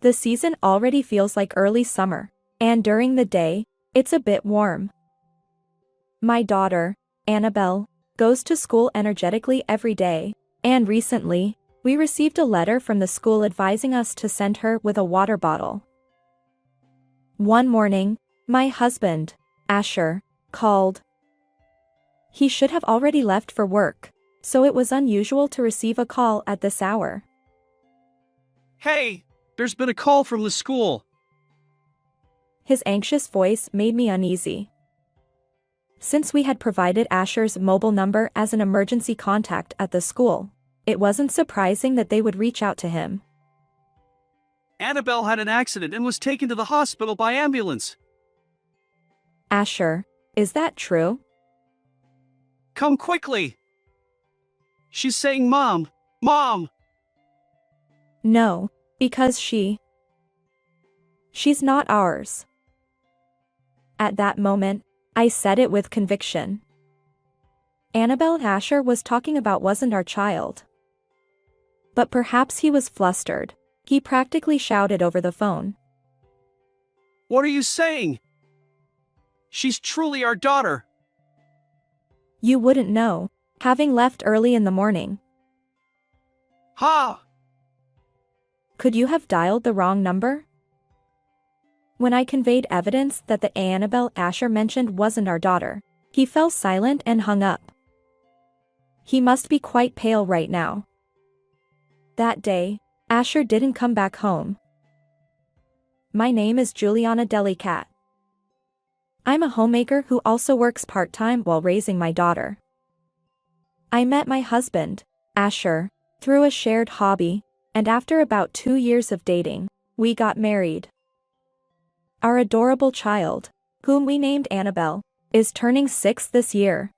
The season already feels like early summer, and during the day, it's a bit warm. My daughter, Annabelle, goes to school energetically every day, and recently, we received a letter from the school advising us to send her with a water bottle. One morning, my husband, Asher, called. He should have already left for work, so it was unusual to receive a call at this hour. Hey, there's been a call from the school. His anxious voice made me uneasy. Since we had provided Asher's mobile number as an emergency contact at the school, it wasn't surprising that they would reach out to him. Annabelle had an accident and was taken to the hospital by ambulance. Asher, is that true? Come quickly. She's saying, Mom, Mom. No, because she's not ours. At that moment, I said it with conviction. Annabelle Asher was talking about wasn't our child. But perhaps he was flustered. He practically shouted over the phone. What are you saying? She's truly our daughter. You wouldn't know, having left early in the morning. Ha! Could you have dialed the wrong number? When I conveyed evidence that the Annabelle Asher mentioned wasn't our daughter, he fell silent and hung up. He must be quite pale right now. That day, Asher didn't come back home. My name is Juliana Delicat. I'm a homemaker who also works part-time while raising my daughter. I met my husband, Asher, through a shared hobby, and after about 2 years of dating, we got married. Our adorable child, whom we named Annabelle, is turning 6 this year.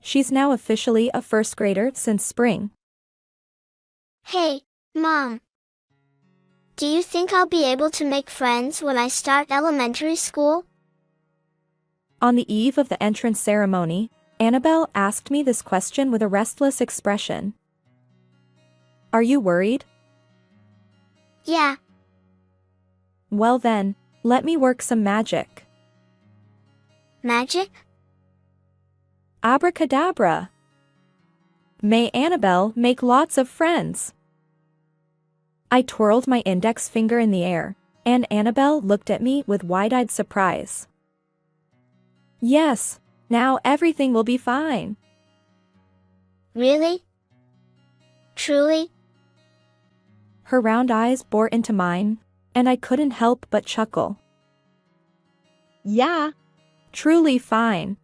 She's now officially a first grader since spring. Hey, Mom. Do you think I'll be able to make friends when I start elementary school? On the eve of the entrance ceremony, Annabelle asked me this question with a restless expression. Are you worried? Yeah. Well then, let me work some magic. Magic? Abracadabra. May Annabelle make lots of friends. I twirled my index finger in the air, and Annabelle looked at me with wide-eyed surprise. Yes, now everything will be fine. Really? Truly? Her round eyes bored into mine, and I couldn't help but chuckle. Yeah, truly fine.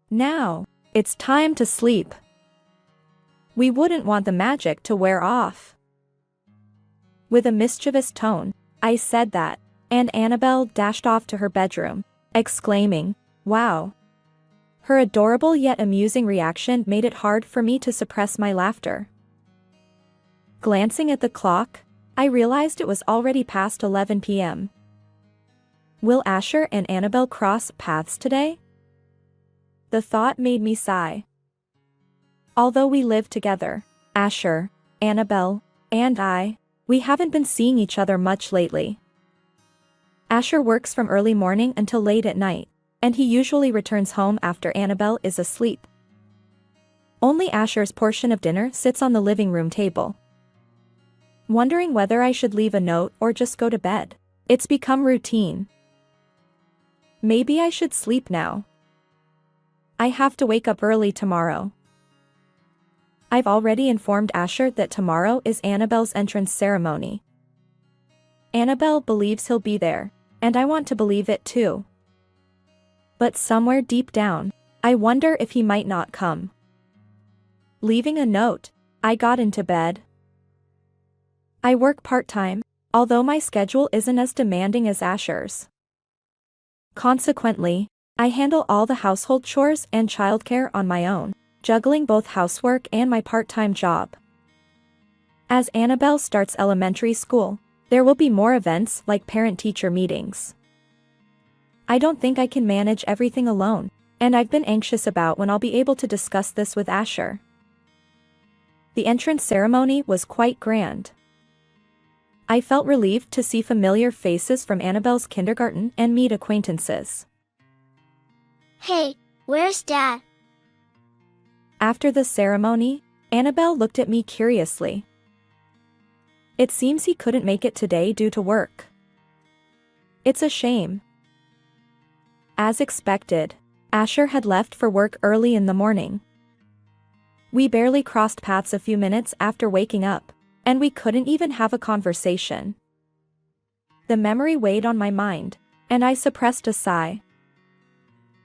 Now, it's time to sleep. We wouldn't want the magic to wear off. With a mischievous tone, I said that, and Annabelle dashed off to her bedroom, exclaiming, "Wow." Her adorable yet amusing reaction made it hard for me to suppress my laughter. Glancing at the clock, I realized it was already past 11 p.m. Will Asher and Annabelle cross paths today? The thought made me sigh. Although we live together, Asher, Annabelle, and I, we haven't been seeing each other much lately. Asher works from early morning until late at night, and he usually returns home after Annabelle is asleep. Only Asher's portion of dinner sits on the living room table. Wondering whether I should leave a note or just go to bed, it's become routine. Maybe I should sleep now. I have to wake up early tomorrow. I've already informed Asher that tomorrow is Annabelle's entrance ceremony. Annabelle believes he'll be there, and I want to believe it too. But somewhere deep down, I wonder if he might not come. Leaving a note, I got into bed. I work part-time, although my schedule isn't as demanding as Asher's. Consequently, I handle all the household chores and childcare on my own, juggling both housework and my part-time job. As Annabelle starts elementary school, there will be more events like parent-teacher meetings. I don't think I can manage everything alone, and I've been anxious about when I'll be able to discuss this with Asher. The entrance ceremony was quite grand. I felt relieved to see familiar faces from Annabelle's kindergarten and meet acquaintances. Hey, where's Dad? After the ceremony, Annabelle looked at me curiously. It seems he couldn't make it today due to work. It's a shame. As expected, Asher had left for work early in the morning. We barely crossed paths a few minutes after waking up, and we couldn't even have a conversation. The memory weighed on my mind, and I suppressed a sigh.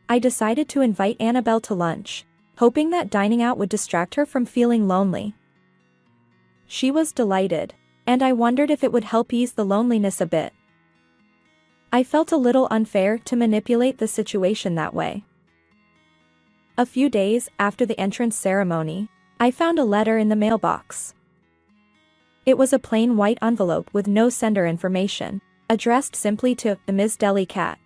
I decided to invite Annabelle to lunch, hoping that dining out would distract her from feeling lonely. She was delighted, and I wondered if it would help ease the loneliness a bit. I felt a little unfair to manipulate the situation that way. A few days after the entrance ceremony, I found a letter in the mailbox. It was a plain white envelope with no sender information, addressed simply to Ms. Deli Cat.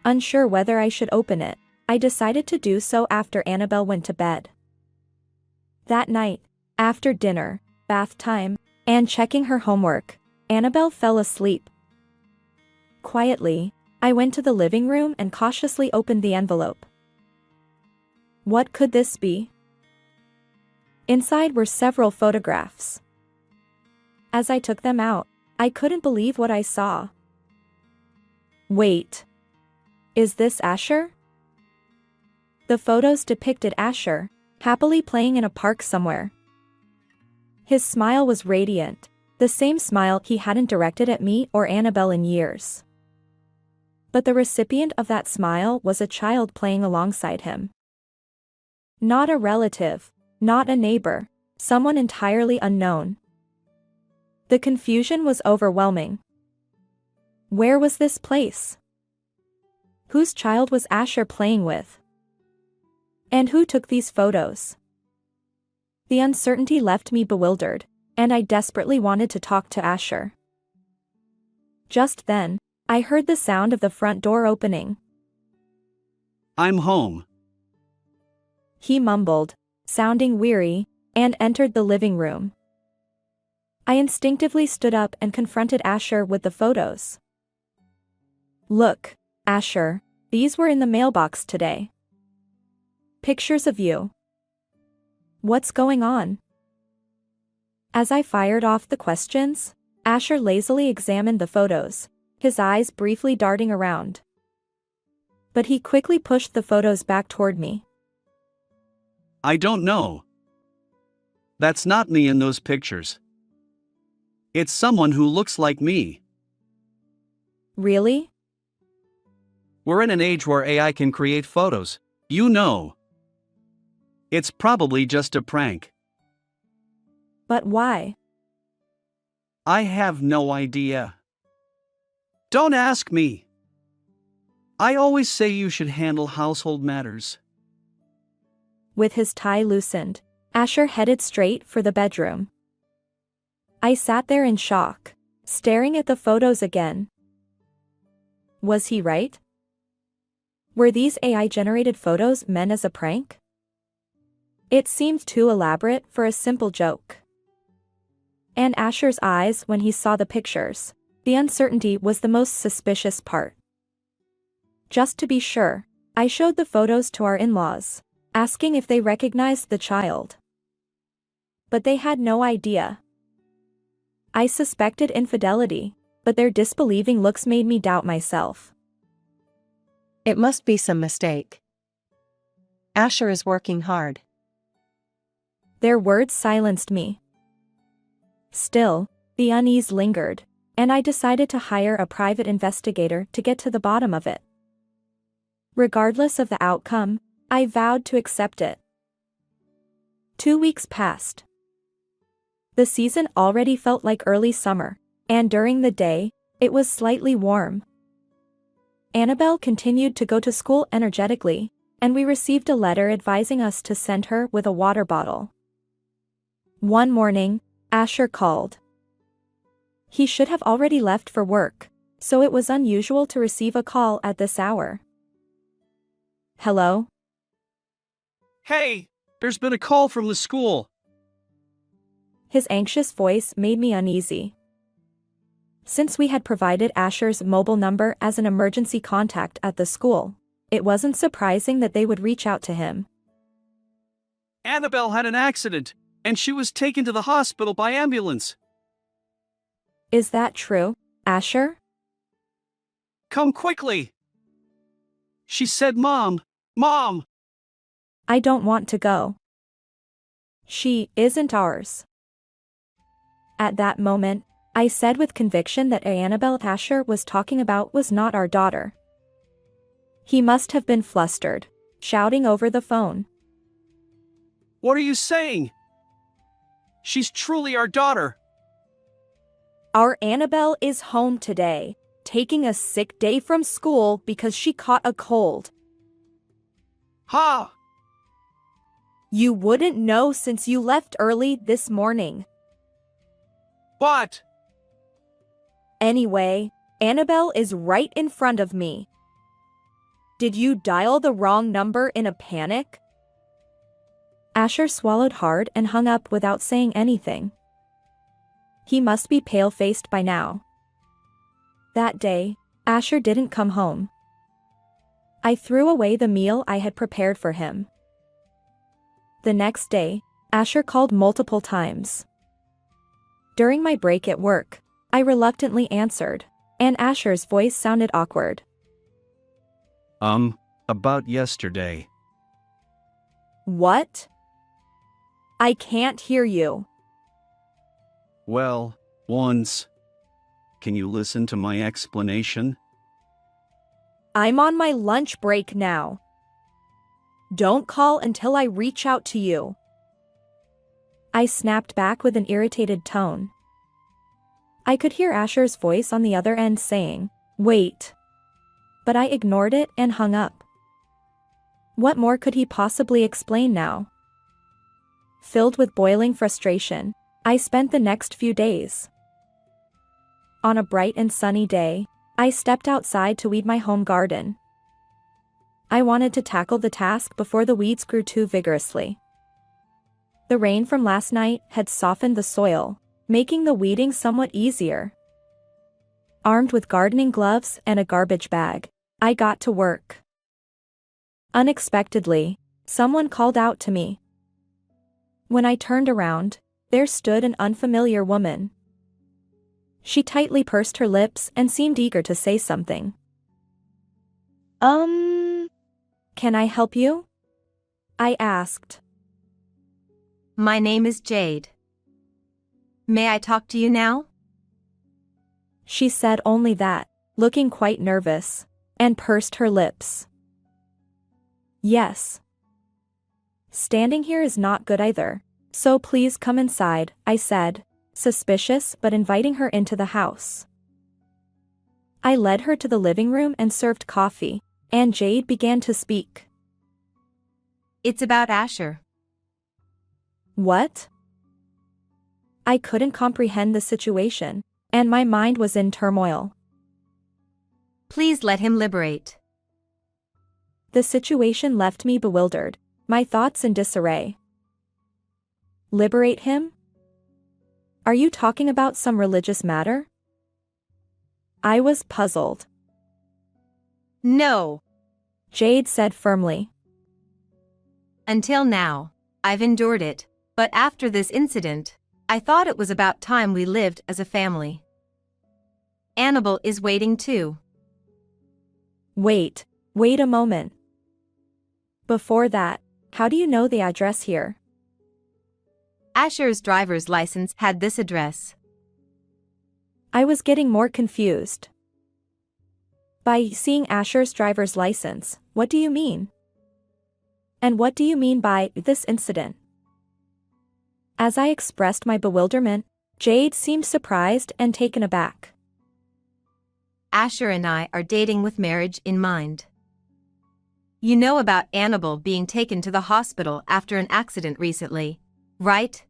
Unsure whether I should open it, I decided to do so after Annabelle went to bed. That night, after dinner, bath time, and checking her homework, Annabelle fell asleep. Quietly, I went to the living room and cautiously opened the envelope. What could this be? Inside were several photographs. As I took them out, I couldn't believe what I saw. Wait. Is this Asher? The photos depicted Asher, happily playing in a park somewhere. His smile was radiant, the same smile he hadn't directed at me or Annabelle in years. But the recipient of that smile was a child playing alongside him. Not a relative, not a neighbor, someone entirely unknown. The confusion was overwhelming. Where was this place? Whose child was Asher playing with? And who took these photos? The uncertainty left me bewildered, and I desperately wanted to talk to Asher. Just then, I heard the sound of the front door opening. I'm home. He mumbled, sounding weary, and entered the living room. I instinctively stood up and confronted Asher with the photos. Look, Asher, these were in the mailbox today. Pictures of you. What's going on? As I fired off the questions, Asher lazily examined the photos, his eyes briefly darting around. But he quickly pushed the photos back toward me. I don't know. That's not me in those pictures. It's someone who looks like me. Really? We're in an age where AI can create photos, you know. It's probably just a prank. But why? I have no idea. Don't ask me. I always say you should handle household matters. With his tie loosened, Asher headed straight for the bedroom. I sat there in shock, staring at the photos again. Was he right? Were these AI-generated photos meant as a prank? It seemed too elaborate for a simple joke. And Asher's eyes when he saw the pictures, the uncertainty was the most suspicious part. Just to be sure, I showed the photos to our in-laws, asking if they recognized the child. But they had no idea. I suspected infidelity, but their disbelieving looks made me doubt myself. It must be some mistake. Asher is working hard. Their words silenced me. Still, the unease lingered, and I decided to hire a private investigator to get to the bottom of it. Regardless of the outcome, I vowed to accept it. 2 weeks passed. The season already felt like early summer, and during the day, it was slightly warm. Annabelle continued to go to school energetically, and we received a letter advising us to send her with a water bottle. One morning, Asher called. He should have already left for work, so it was unusual to receive a call at this hour. Hello? Hey, there's been a call from the school. His anxious voice made me uneasy. Since we had provided Asher's mobile number as an emergency contact at the school, it wasn't surprising that they would reach out to him. Annabelle had an accident, and she was taken to the hospital by ambulance. Is that true, Asher? Come quickly! She said, Mom! Mom! I don't want to go. She isn't ours. At that moment, I said with conviction that Annabelle Asher was talking about was not our daughter. He must have been flustered, shouting over the phone. What are you saying? She's truly our daughter. Our Annabelle is home today, taking a sick day from school because she caught a cold. Ha! You wouldn't know since you left early this morning. What? Anyway, Annabelle is right in front of me. Did you dial the wrong number in a panic? Asher swallowed hard and hung up without saying anything. He must be pale-faced by now. That day, Asher didn't come home. I threw away the meal I had prepared for him. The next day, Asher called multiple times. During my break at work, I reluctantly answered, and Asher's voice sounded awkward. About yesterday. What? I can't hear you. Well, once. Can you listen to my explanation? I'm on my lunch break now. Don't call until I reach out to you. I snapped back with an irritated tone. I could hear Asher's voice on the other end saying, "Wait." But I ignored it and hung up. What more could he possibly explain now? Filled with boiling frustration, I spent the next few days. On a bright and sunny day, I stepped outside to weed my home garden. I wanted to tackle the task before the weeds grew too vigorously. The rain from last night had softened the soil, making the weeding somewhat easier. Armed with gardening gloves and a garbage bag, I got to work. Unexpectedly, someone called out to me. When I turned around, there stood an unfamiliar woman. She tightly pursed her lips and seemed eager to say something. Can I help you? I asked. My name is Jade. May I talk to you now? She said only that, looking quite nervous, and pursed her lips. Yes. Standing here is not good either, so please come inside, I said, suspicious but inviting her into the house. I led her to the living room and served coffee, and Jade began to speak. It's about Asher. What? I couldn't comprehend the situation, and my mind was in turmoil. Please let him liberate. The situation left me bewildered, my thoughts in disarray. Liberate him? Are you talking about some religious matter? I was puzzled. No. Jade said firmly. Until now, I've endured it, but after this incident, I thought it was about time we lived as a family. Annabelle is waiting too. Wait a moment. Before that, how do you know the address here? Asher's driver's license had this address. I was getting more confused. By seeing Asher's driver's license, what do you mean? And what do you mean by this incident? As I expressed my bewilderment, Jade seemed surprised and taken aback. Asher and I are dating with marriage in mind. You know about Annabelle being taken to the hospital after an accident recently, right?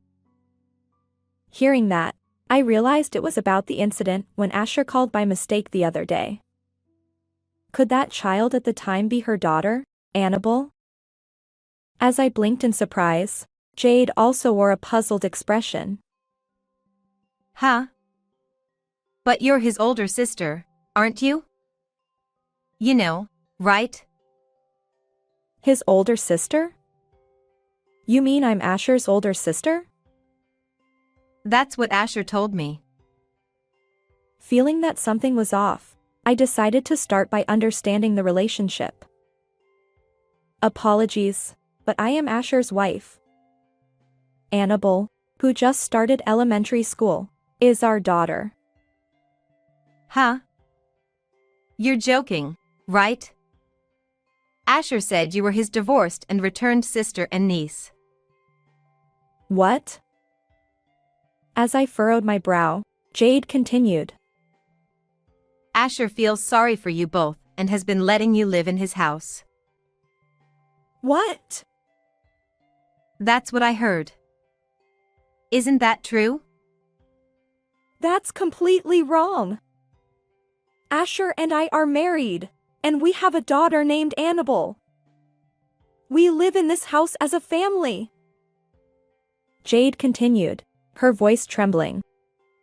Hearing that, I realized it was about the incident when Asher called by mistake the other day. Could that child at the time be her daughter, Annabelle? As I blinked in surprise, Jade also wore a puzzled expression. Huh? But you're his older sister, aren't you? You know, right? His older sister? You mean I'm Asher's older sister? That's what Asher told me. Feeling that something was off, I decided to start by understanding the relationship. Apologies, but I am Asher's wife. Annabelle, who just started elementary school, is our daughter. Huh? You're joking, right? Asher said you were his divorced and returned sister and niece. What? As I furrowed my brow, Jade continued. Asher feels sorry for you both and has been letting you live in his house. What? That's what I heard. Isn't that true? That's completely wrong. Asher and I are married, and we have a daughter named Annabelle. We live in this house as a family. Jade continued, her voice trembling.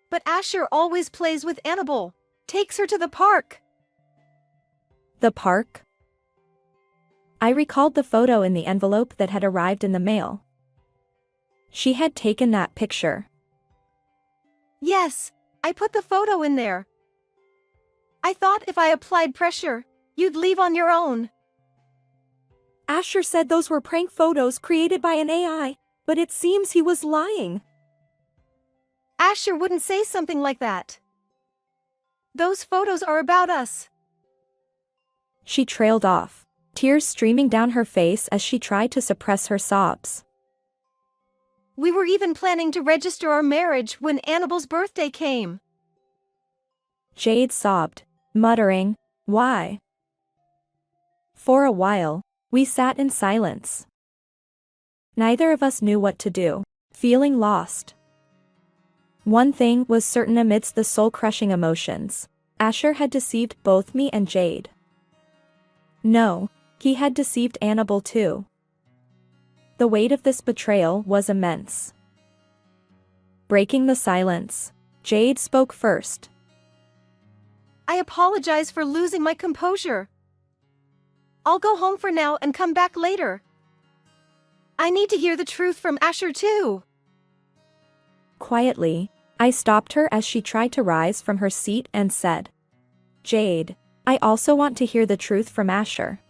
But Asher always plays with Annabelle, takes her to the park. The park? I recalled the photo in the envelope that had arrived in the mail. She had taken that picture. Yes, I put the photo in there. I thought if I applied pressure, you'd leave on your own. Asher said those were prank photos created by an AI, but it seems he was lying. Asher wouldn't say something like that. Those photos are about us. She trailed off, tears streaming down her face as she tried to suppress her sobs. We were even planning to register our marriage when Annabelle's birthday came. Jade sobbed, muttering, "Why?" For a while, we sat in silence. Neither of us knew what to do, feeling lost. One thing was certain amidst the soul-crushing emotions. Asher had deceived both me and Jade. No, he had deceived Annabelle too. The weight of this betrayal was immense. Breaking the silence, Jade spoke first. I apologize for losing my composure. I'll go home for now and come back later. I need to hear the truth from Asher too. Quietly, I stopped her as she tried to rise from her seat and said, "Jade, I also want to hear the truth from Asher."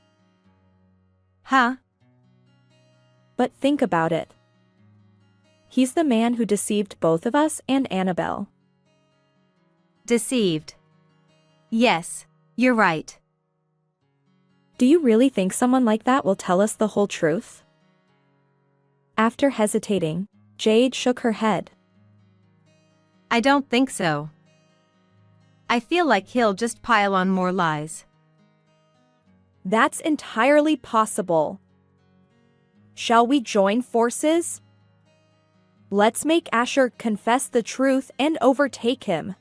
Huh? But think about it. He's the man who deceived both of us and Annabelle. Deceived. Yes, you're right. Do you really think someone like that will tell us the whole truth? After hesitating, Jade shook her head. I don't think so. I feel like he'll just pile on more lies. That's entirely possible. Shall we join forces? Let's make Asher confess the truth and overtake him.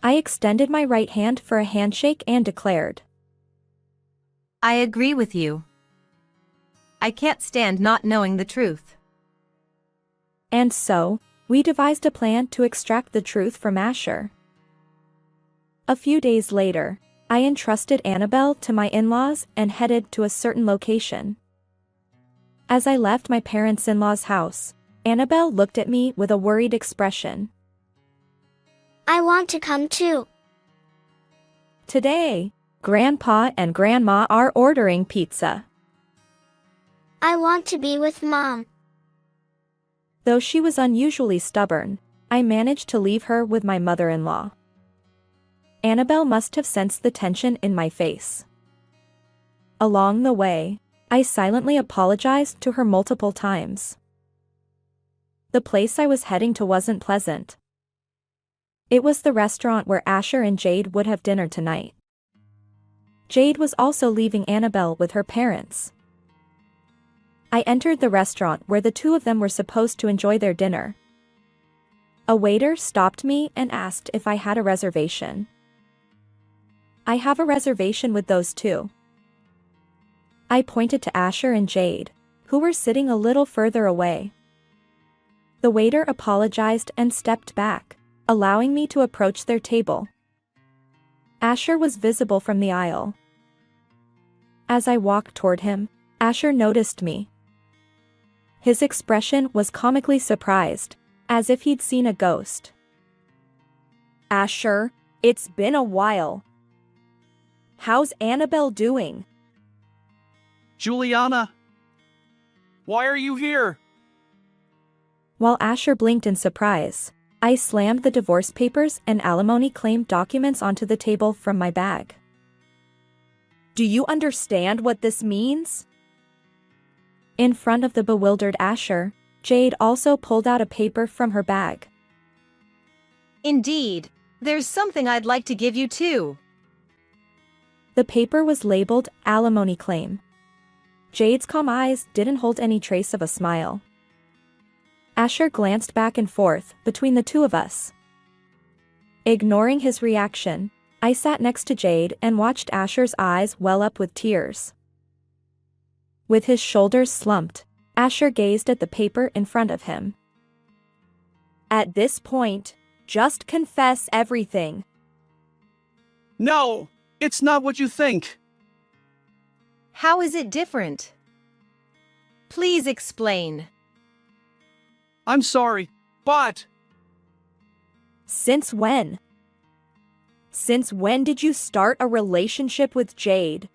I extended my right hand for a handshake and declared, I agree with you. I can't stand not knowing the truth. and so, we devised a plan to extract the truth from Asher. A few days later, I entrusted Annabelle to my in-laws and headed to a certain location. As I left my parents-in-law's house, Annabelle looked at me with a worried expression. I want to come too. Today, Grandpa and Grandma are ordering pizza. I want to be with Mom. Though she was unusually stubborn, I managed to leave her with my mother-in-law. Annabelle must have sensed the tension in my face. Along the way, I silently apologized to her multiple times. The place I was heading to wasn't pleasant. It was the restaurant where Asher and Jade would have dinner tonight. Jade was also leaving Annabelle with her parents. I entered the restaurant where the two of them were supposed to enjoy their dinner. A waiter stopped me and asked if I had a reservation. I have a reservation with those two. I pointed to Asher and Jade, who were sitting a little further away. The waiter apologized and stepped back, allowing me to approach their table. Asher was visible from the aisle. As I walked toward him, Asher noticed me. His expression was comically surprised, as if he'd seen a ghost. Asher, it's been a while. How's Annabelle doing? Juliana? Why are you here? While Asher blinked in surprise, I slammed the divorce papers and alimony claim documents onto the table from my bag. Do you understand what this means? In front of the bewildered Asher, Jade also pulled out a paper from her bag. Indeed, there's something I'd like to give you too. The paper was labeled alimony claim. Jade's calm eyes didn't hold any trace of a smile. Asher glanced back and forth between the two of us. Ignoring his reaction, I sat next to Jade and watched Asher's eyes well up with tears. With his shoulders slumped, Asher gazed at the paper in front of him. At this point, just confess everything. No, it's not what you think. How is it different? Please explain. I'm sorry, but... Since when? Since when did you start a relationship with Jade?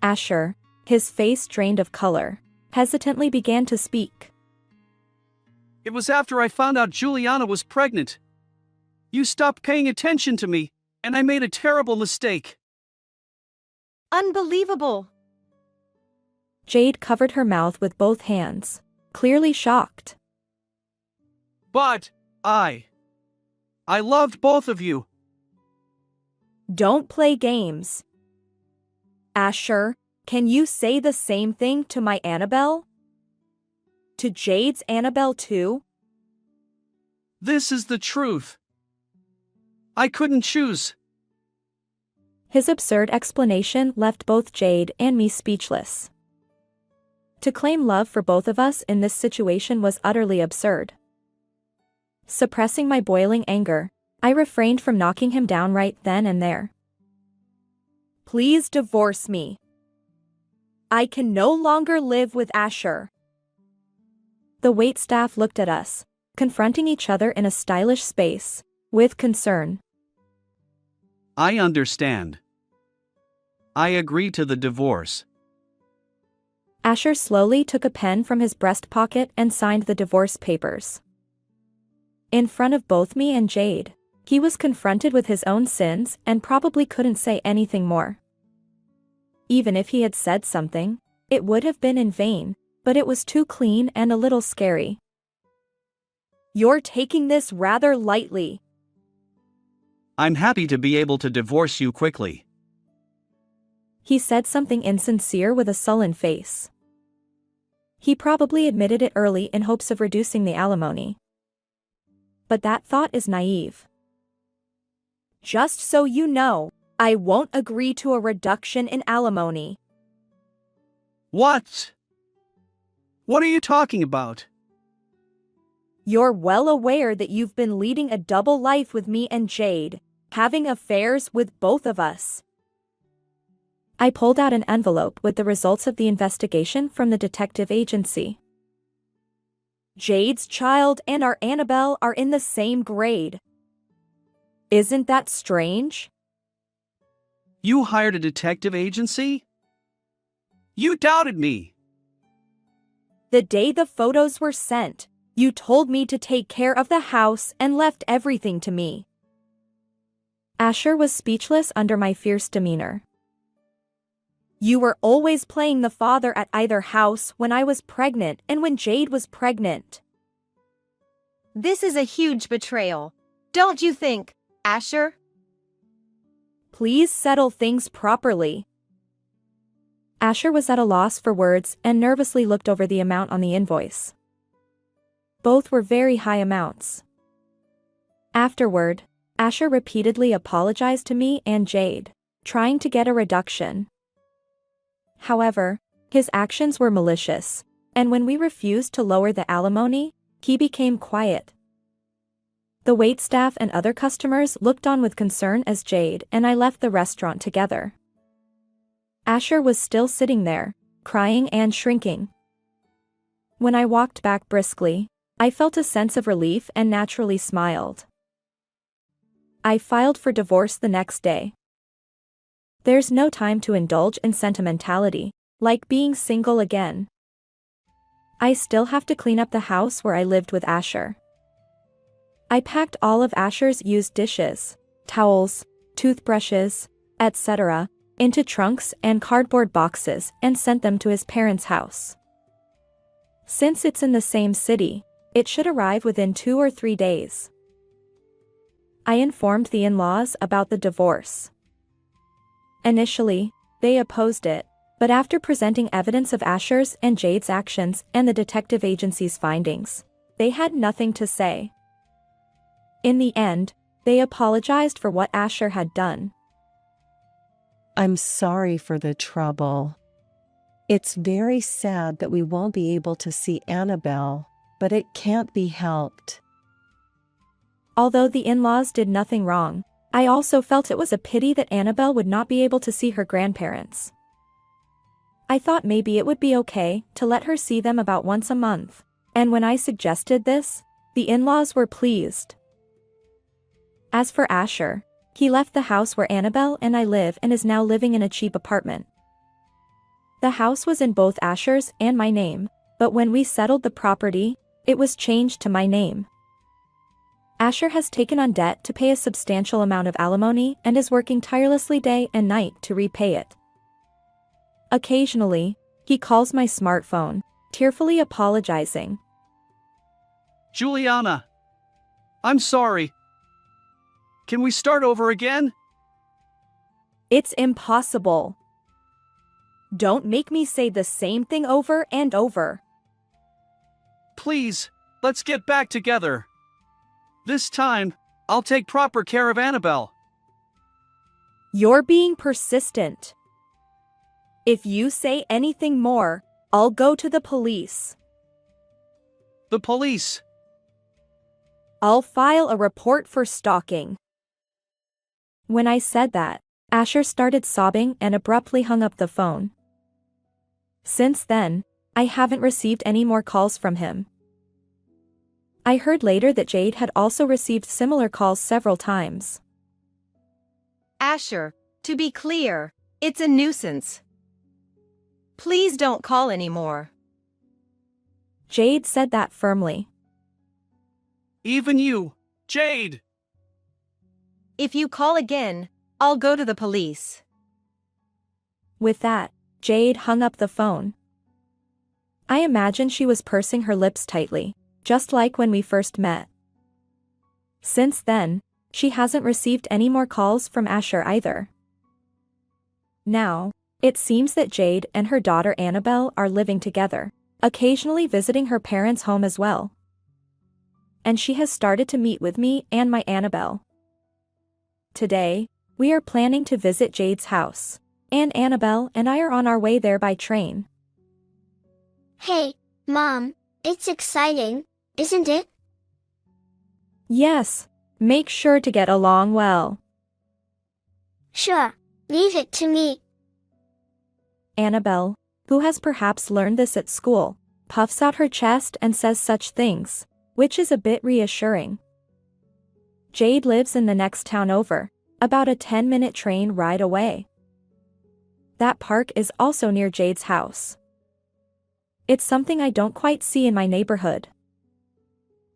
Asher, his face drained of color, hesitantly began to speak. It was after I found out Juliana was pregnant. You stopped paying attention to me, and I made a terrible mistake. Unbelievable! Jade covered her mouth with both hands, clearly shocked. But, I loved both of you. Don't play games. Asher, can you say the same thing to my Annabelle? To Jade's Annabelle too? This is the truth. I couldn't choose. His absurd explanation left both Jade and me speechless. To claim love for both of us in this situation was utterly absurd. Suppressing my boiling anger, I refrained from knocking him down right then and there. Please divorce me. I can no longer live with Asher. The waitstaff looked at us, confronting each other in a stylish space, with concern. I understand. I agree to the divorce. Asher slowly took a pen from his breast pocket and signed the divorce papers. In front of both me and Jade, he was confronted with his own sins and probably couldn't say anything more. Even if he had said something, it would have been in vain, but it was too clean and a little scary. You're taking this rather lightly. I'm happy to be able to divorce you quickly. He said something insincere with a sullen face. He probably admitted it early in hopes of reducing the alimony. But that thought is naive. Just so you know, I won't agree to a reduction in alimony. What? What are you talking about? You're well aware that you've been leading a double life with me and Jade, having affairs with both of us. I pulled out an envelope with the results of the investigation from the detective agency. Jade's child and our Annabelle are in the same grade. Isn't that strange? You hired a detective agency? You doubted me. The day the photos were sent, you told me to take care of the house and left everything to me. Asher was speechless under my fierce demeanor. You were always playing the father at either house when I was pregnant and when Jade was pregnant. This is a huge betrayal, don't you think, Asher? Please settle things properly. Asher was at a loss for words and nervously looked over the amount on the invoice. Both were very high amounts. Afterward, Asher repeatedly apologized to me and Jade, trying to get a reduction. However, his actions were malicious, and when we refused to lower the alimony, he became quiet. The waitstaff and other customers looked on with concern as Jade and I left the restaurant together. Asher was still sitting there, crying and shrinking. When I walked back briskly, I felt a sense of relief and naturally smiled. I filed for divorce the next day. There's no time to indulge in sentimentality, like being single again. I still have to clean up the house where I lived with Asher. I packed all of Asher's used dishes, towels, toothbrushes, etc., into trunks and cardboard boxes and sent them to his parents' house. Since it's in the same city, it should arrive within 2 or 3 days. I informed the in-laws about the divorce. Initially, they opposed it, but after presenting evidence of Asher's and Jade's actions and the detective agency's findings, they had nothing to say. In the end, they apologized for what Asher had done. I'm sorry for the trouble. It's very sad that we won't be able to see Annabelle, but it can't be helped. Although the in-laws did nothing wrong, I also felt it was a pity that Annabelle would not be able to see her grandparents. I thought maybe it would be okay to let her see them about once a month, and when I suggested this, the in-laws were pleased. As for Asher, he left the house where Annabelle and I live and is now living in a cheap apartment. The house was in both Asher's and my name, but when we settled the property, it was changed to my name. Asher has taken on debt to pay a substantial amount of alimony and is working tirelessly day and night to repay it. Occasionally, he calls my smartphone, tearfully apologizing. Juliana, I'm sorry. Can we start over again? It's impossible. Don't make me say the same thing over and over. Please, let's get back together. This time, I'll take proper care of Annabelle. You're being persistent. If you say anything more, I'll go to the police. The police. I'll file a report for stalking. When I said that, Asher started sobbing and abruptly hung up the phone. Since then, I haven't received any more calls from him. I heard later that Jade had also received similar calls several times. Asher, to be clear, it's a nuisance. Please don't call anymore. Jade said that firmly. Even you, Jade. If you call again, I'll go to the police. With that, Jade hung up the phone. I imagine she was pursing her lips tightly, just like when we first met. Since then, she hasn't received any more calls from Asher either. Now, it seems that Jade and her daughter Annabelle are living together, occasionally visiting her parents' home as well. And she has started to meet with me and my Annabelle. Today, we are planning to visit Jade's house, and Annabelle and I are on our way there by train. Hey, Mom, it's exciting, isn't it? Yes, make sure to get along well. Sure, leave it to me. Annabelle, who has perhaps learned this at school, puffs out her chest and says such things, which is a bit reassuring. Jade lives in the next town over, about a 10-minute train ride away. That park is also near Jade's house. It's something I don't quite see in my neighborhood.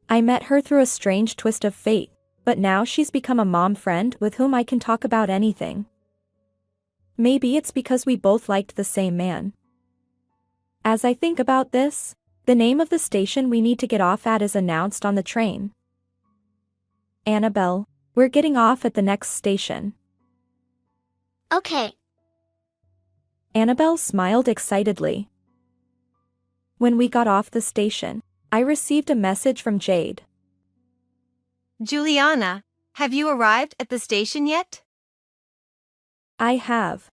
I met her through a strange twist of fate, but now she's become a mom friend with whom I can talk about anything. Maybe it's because we both liked the same man. As I think about this, the name of the station we need to get off at is announced on the train. Annabelle, we're getting off at the next station. Okay. Annabelle smiled excitedly. When we got off the station, I received a message from Jade. Juliana, have you arrived at the station yet? I have.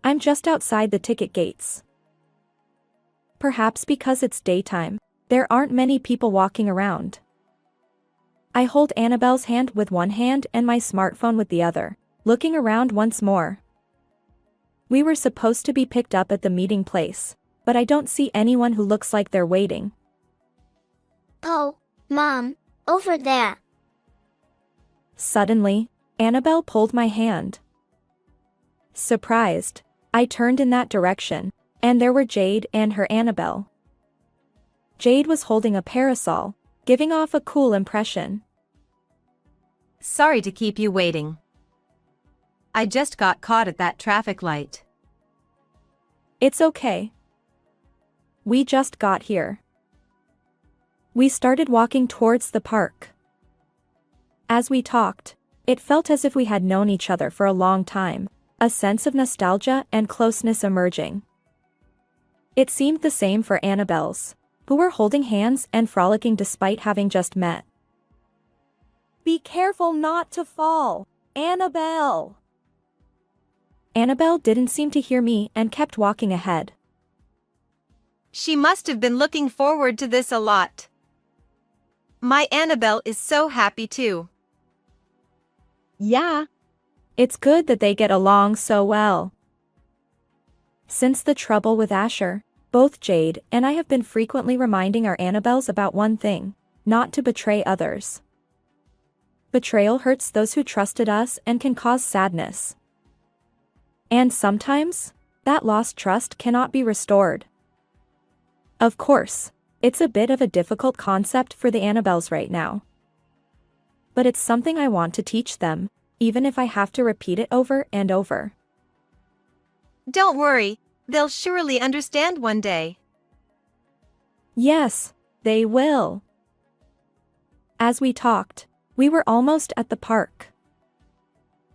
I'm just outside the ticket gates. Perhaps because it's daytime, there aren't many people walking around. I hold Annabelle's hand with one hand and my smartphone with the other, looking around once more. We were supposed to be picked up at the meeting place, but I don't see anyone who looks like they're waiting. Oh, Mom, over there. Suddenly, Annabelle pulled my hand. Surprised, I turned in that direction, and there were Jade and her Annabelle. Jade was holding a parasol, giving off a cool impression. Sorry to keep you waiting. I just got caught at that traffic light. It's okay. We just got here. We started walking towards the park. As we talked, it felt as if we had known each other for a long time, a sense of nostalgia and closeness emerging. It seemed the same for Annabelle's, who were holding hands and frolicking despite having just met. Be careful not to fall, Annabelle! Annabelle didn't seem to hear me and kept walking ahead. She must have been looking forward to this a lot. My Annabelle is so happy too. Yeah. It's good that they get along so well. Since the trouble with Asher, both Jade and I have been frequently reminding our Annabelles about one thing: not to betray others. Betrayal hurts those who trusted us and can cause sadness. And sometimes, that lost trust cannot be restored. Of course, it's a bit of a difficult concept for the Annabelles right now. But it's something I want to teach them, even if I have to repeat it over and over. Don't worry, they'll surely understand one day. Yes, they will. As we talked, we were almost at the park.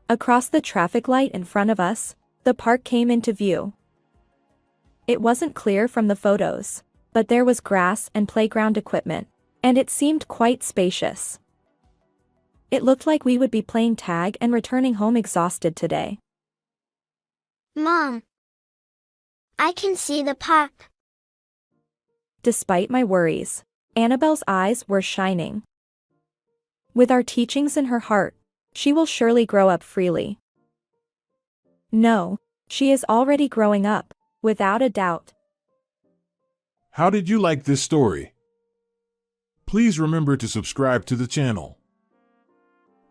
Across the traffic light in front of us, the park came into view. It wasn't clear from the photos, but there was grass and playground equipment, and it seemed quite spacious. It looked like we would be playing tag and returning home exhausted today. Mom, I can see the park. Despite my worries, Annabelle's eyes were shining. With our teachings in her heart, she will surely grow up freely. No, she is already growing up, without a doubt. How did you like this story? Please remember to subscribe to the channel.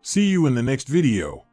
See you in the next video.